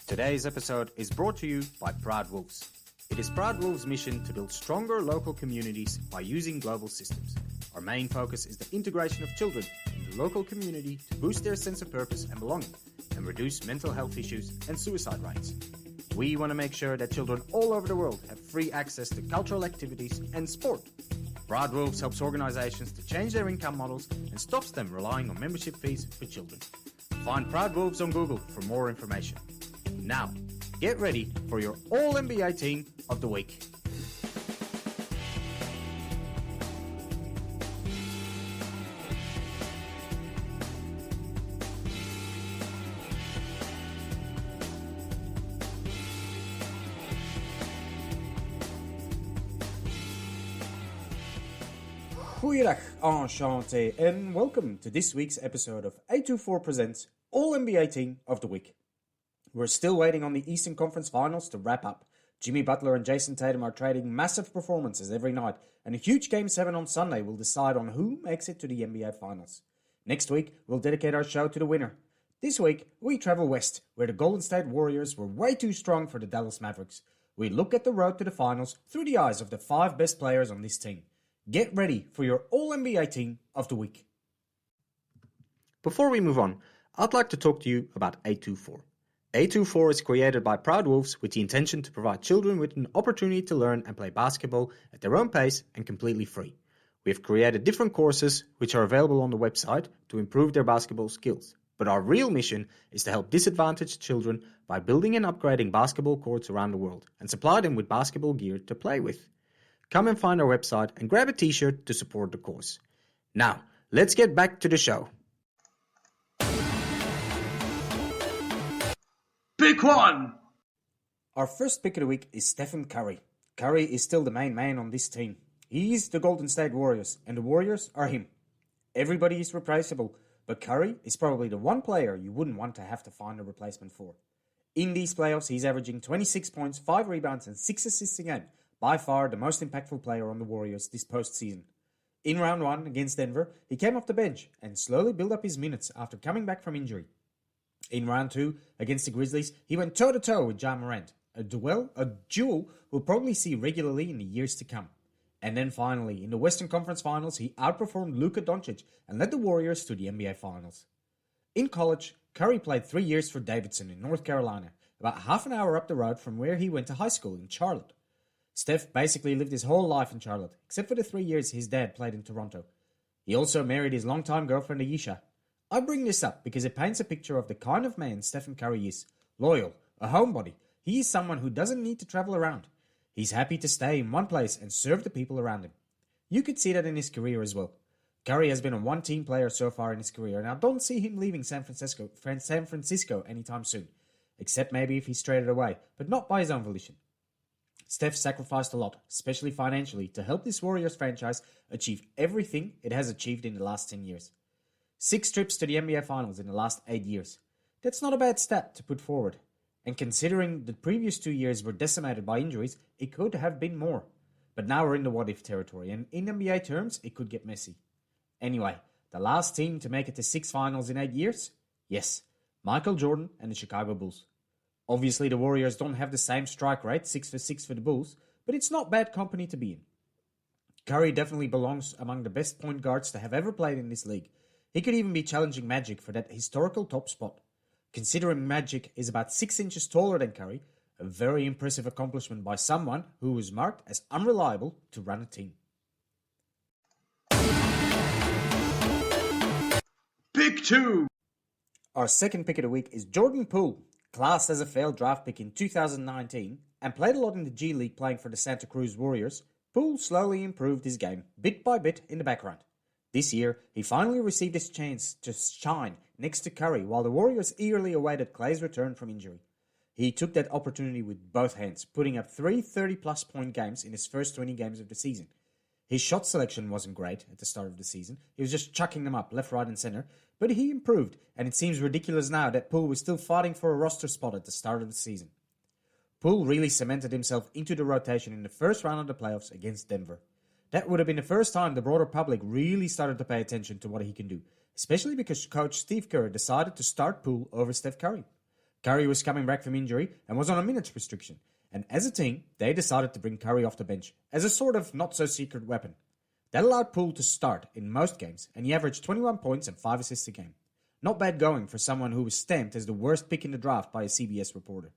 Today's episode is brought to you by Proud Wolves. It is Proud Wolves' mission to build stronger local communities by using global systems. Our main focus is the integration of children in the local community to boost their sense of purpose and belonging and reduce mental health issues and suicide rates. We want to make sure that children all over the world have free access to cultural activities and sport. Proud Wolves helps organizations to change their income models and stops them relying on membership fees for children. Find Proud Wolves on Google for more information. Now, get ready for your All-NBA Team of the Week. Goeiedag, enchantée, and welcome to this week's episode of A24 Presents All-NBA Team of the Week. We're still waiting on the Eastern Conference Finals to wrap up. Jimmy Butler and Jayson Tatum are trading massive performances every night, and a huge Game 7 on Sunday will decide on who makes it to the NBA Finals. Next week, we'll dedicate our show to the winner. This week, we travel west, where the Golden State Warriors were way too strong for the Dallas Mavericks. We look at the road to the finals through the eyes of the 5 best players on this team. Get ready for your All-NBA Team of the Week. Before we move on, I'd like to talk to you about A24. A24 is created by Proud Wolves with the intention to provide children with an opportunity to learn and play basketball at their own pace and completely free. We have created different courses which are available on the website to improve their basketball skills. But our real mission is to help disadvantaged children by building and upgrading basketball courts around the world and supply them with basketball gear to play with. Come and find our website and grab a t-shirt to support the course. Now, let's get back to the show. Pick one! Our first pick of the week is Stephen Curry. Curry is still the main man on this team. He's the Golden State Warriors, and the Warriors are him. Everybody is replaceable, but Curry is probably the one player you wouldn't want to have to find a replacement for. In these playoffs, he's averaging 26 points, 5 rebounds, and 6 assists a game. By far the most impactful player on the Warriors this postseason. In round 1 against Denver, he came off the bench and slowly built up his minutes after coming back from injury. In round 2 against the Grizzlies, he went toe-to-toe with Ja Morant, a duel we'll probably see regularly in the years to come. And then finally, in the Western Conference Finals, he outperformed Luka Doncic and led the Warriors to the NBA Finals. In college, Curry played 3 years for Davidson in North Carolina, about half an hour up the road from where he went to high school in Charlotte. Steph basically lived his whole life in Charlotte, except for the 3 years his dad played in Toronto. He also married his longtime girlfriend Ayesha. I bring this up because it paints a picture of the kind of man Stephen Curry is. Loyal, a homebody. He is someone who doesn't need to travel around. He's happy to stay in one place and serve the people around him. You could see that in his career as well. Curry has been a one-team player so far in his career, and I don't see him leaving San Francisco anytime soon. Except maybe if he's traded away, but not by his own volition. Steph sacrificed a lot, especially financially, to help this Warriors franchise achieve everything it has achieved in the last 10 years. 6 trips to the NBA Finals in the last 8 years. That's not a bad stat to put forward. And considering the previous 2 years were decimated by injuries, it could have been more. But now we're in the what-if territory, and in NBA terms, it could get messy. Anyway, the last team to make it to 6 finals in 8 years? Yes, Michael Jordan and the Chicago Bulls. Obviously, the Warriors don't have the same strike rate, 6 for 6 for the Bulls, but it's not bad company to be in. Curry definitely belongs among the best point guards to have ever played in this league. He could even be challenging Magic for that historical top spot. Considering Magic is about 6 inches taller than Curry, a very impressive accomplishment by someone who was marked as unreliable to run a team. Pick 2! Our second pick of the week is Jordan Poole. Classed as a failed draft pick in 2019 and played a lot in the G League playing for the Santa Cruz Warriors, Poole slowly improved his game, bit by bit, in the background. This year, he finally received his chance to shine next to Curry while the Warriors eagerly awaited Klay's return from injury. He took that opportunity with both hands, putting up 3 30-plus point games in his first 20 games of the season. His shot selection wasn't great at the start of the season. He was just chucking them up left, right, and center. But he improved, and it seems ridiculous now that Poole was still fighting for a roster spot at the start of the season. Poole really cemented himself into the rotation in the first round of the playoffs against Denver. That would have been the first time the broader public really started to pay attention to what he can do, especially because coach Steve Kerr decided to start Poole over Steph Curry. Curry was coming back from injury and was on a minutes restriction, and as a team, they decided to bring Curry off the bench as a sort of not-so-secret weapon. That allowed Poole to start in most games, and he averaged 21 points and 5 assists a game. Not bad going for someone who was stamped as the worst pick in the draft by a CBS reporter.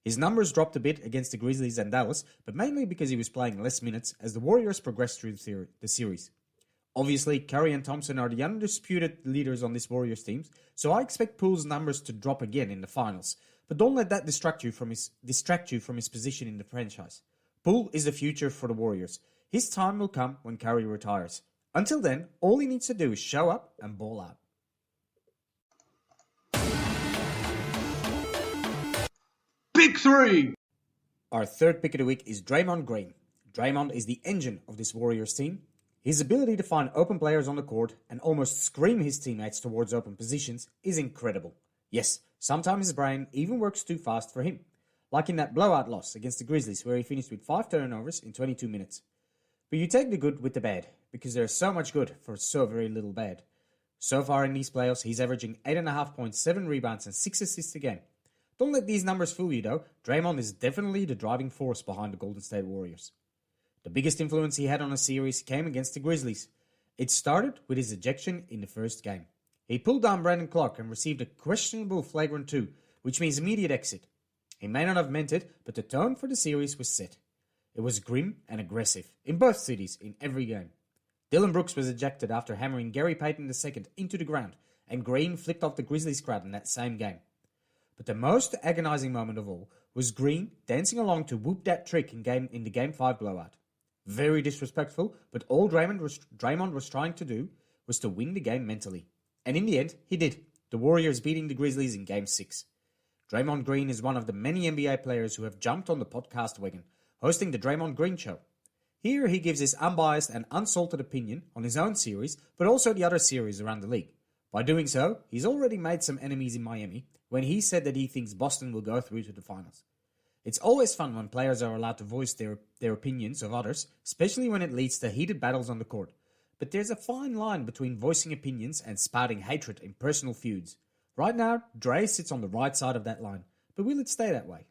His numbers dropped a bit against the Grizzlies and Dallas, but mainly because he was playing less minutes as the Warriors progressed through the series. Obviously, Curry and Thompson are the undisputed leaders on this Warriors team, so I expect Poole's numbers to drop again in the finals. But don't let that distract you from his position in the franchise. Poole is the future for the Warriors. His time will come when Curry retires. Until then, all he needs to do is show up and ball out. Pick 3! Our third pick of the week is Draymond Green. Draymond is the engine of this Warriors team. His ability to find open players on the court and almost scream his teammates towards open positions is incredible. Yes, sometimes his brain even works too fast for him. Like in that blowout loss against the Grizzlies where he finished with 5 turnovers in 22 minutes. But you take the good with the bad, because there is so much good for so very little bad. So far in these playoffs, he's averaging 8.5 points, 7 rebounds and 6 assists a game. Don't let these numbers fool you though, Draymond is definitely the driving force behind the Golden State Warriors. The biggest influence he had on a series came against the Grizzlies. It started with his ejection in the first game. He pulled down Brandon Clark and received a questionable flagrant 2, which means immediate exit. He may not have meant it, but the tone for the series was set. It was grim and aggressive, in both cities, in every game. Dillon Brooks was ejected after hammering Gary Payton II into the ground, and Green flicked off the Grizzlies crowd in that same game. But the most agonizing moment of all was Green dancing along to Whoop That Trick in the Game 5 blowout. Very disrespectful, but all Draymond was trying to do was to win the game mentally. And in the end, he did, the Warriors beating the Grizzlies in Game 6. Draymond Green is one of the many NBA players who have jumped on the podcast wagon, hosting the Draymond Green Show. Here he gives his unbiased and unsalted opinion on his own series, but also the other series around the league. By doing so, he's already made some enemies in Miami when he said that he thinks Boston will go through to the finals. It's always fun when players are allowed to voice their opinions of others, especially when it leads to heated battles on the court. But there's a fine line between voicing opinions and spouting hatred in personal feuds. Right now, Dre sits on the right side of that line, but will it stay that way?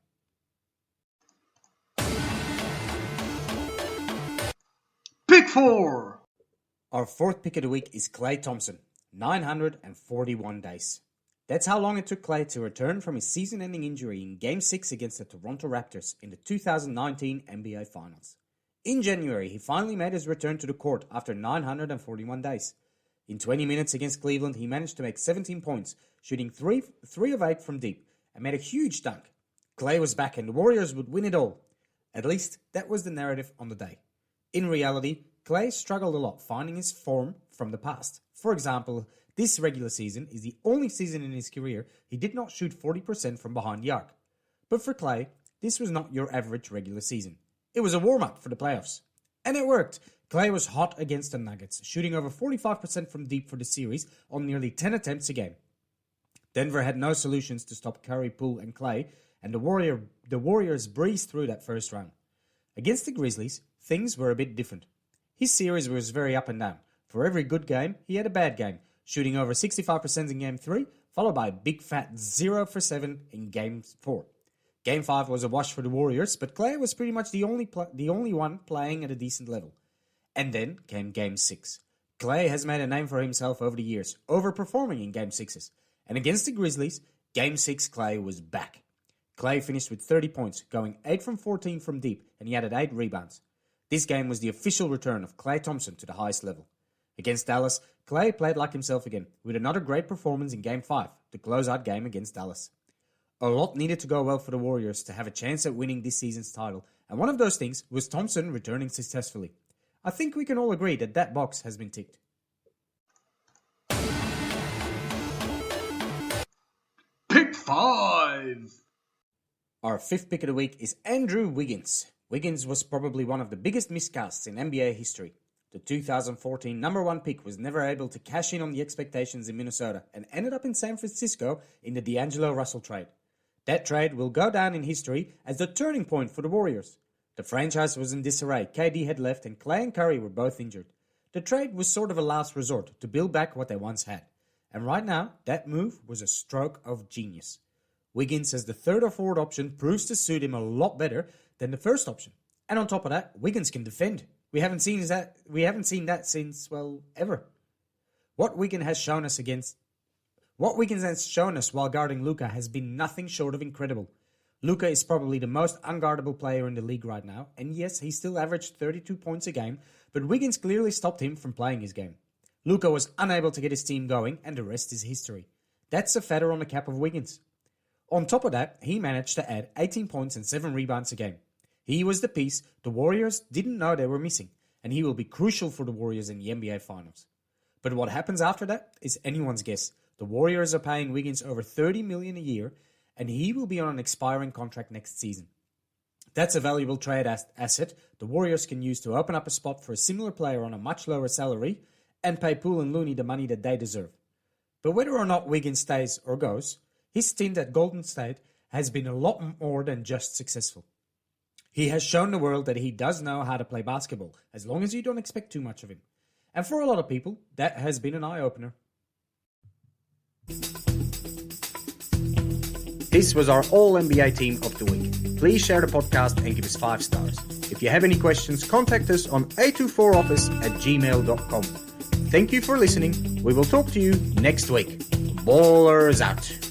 Pick 4! Our fourth pick of the week is Klay Thompson, 941 days. That's how long it took Klay to return from his season-ending injury in Game 6 against the Toronto Raptors in the 2019 NBA Finals. In January, he finally made his return to the court after 941 days. In 20 minutes against Cleveland, he managed to make 17 points, shooting 3 of 8 from deep, and made a huge dunk. Klay was back and the Warriors would win it all. At least, that was the narrative on the day. In reality, Klay struggled a lot finding his form from the past. For example, this regular season is the only season in his career he did not shoot 40% from behind the arc. But for Klay, this was not your average regular season. It was a warm-up for the playoffs. And it worked. Klay was hot against the Nuggets, shooting over 45% from deep for the series on nearly 10 attempts a game. Denver had no solutions to stop Curry, Poole, and Klay, and the Warriors breezed through that first round. Against the Grizzlies, things were a bit different. His series was very up and down. For every good game, he had a bad game, shooting over 65% in Game 3, followed by a big fat 0 for 7 in Game 4. Game 5 was a wash for the Warriors, but Klay was pretty much the only one playing at a decent level. And then came Game 6. Klay has made a name for himself over the years, overperforming in Game 6s. And against the Grizzlies, Game 6 Klay was back. Klay finished with 30 points, going 8 from 14 from deep, and he added 8 rebounds. This game was the official return of Klay Thompson to the highest level. Against Dallas, Klay played like himself again, with another great performance in Game 5, the closeout game against Dallas. A lot needed to go well for the Warriors to have a chance at winning this season's title, and one of those things was Thompson returning successfully. I think we can all agree that that box has been ticked. Pick 5! Our fifth pick of the week is Andrew Wiggins. Wiggins was probably one of the biggest miscasts in NBA history. The 2014 number 1 pick was never able to cash in on the expectations in Minnesota and ended up in San Francisco in the D'Angelo Russell trade. That trade will go down in history as the turning point for the Warriors. The franchise was in disarray, KD had left and Klay and Curry were both injured. The trade was sort of a last resort to build back what they once had. And right now, that move was a stroke of genius. Wiggins as the third or fourth option proves to suit him a lot better than the first option. And on top of that, Wiggins can defend. We haven't seen that since, well, ever. What Wiggins has shown us while guarding Luka has been nothing short of incredible. Luka is probably the most unguardable player in the league right now, and yes, he still averaged 32 points a game, but Wiggins clearly stopped him from playing his game. Luka was unable to get his team going, and the rest is history. That's a feather on the cap of Wiggins. On top of that, he managed to add 18 points and 7 rebounds a game. He was the piece the Warriors didn't know they were missing, and he will be crucial for the Warriors in the NBA Finals. But what happens after that is anyone's guess. The Warriors are paying Wiggins over $30 million a year, and he will be on an expiring contract next season. That's a valuable trade asset the Warriors can use to open up a spot for a similar player on a much lower salary and pay Poole and Looney the money that they deserve. But whether or not Wiggins stays or goes, his stint at Golden State has been a lot more than just successful. He has shown the world that he does know how to play basketball, as long as you don't expect too much of him. And for a lot of people, that has been an eye-opener. This was our All-NBA Team of the Week. Please share the podcast and give us 5 stars. If you have any questions, contact us on a24office@gmail.com. Thank you for listening. We will talk to you next week. Ballers out.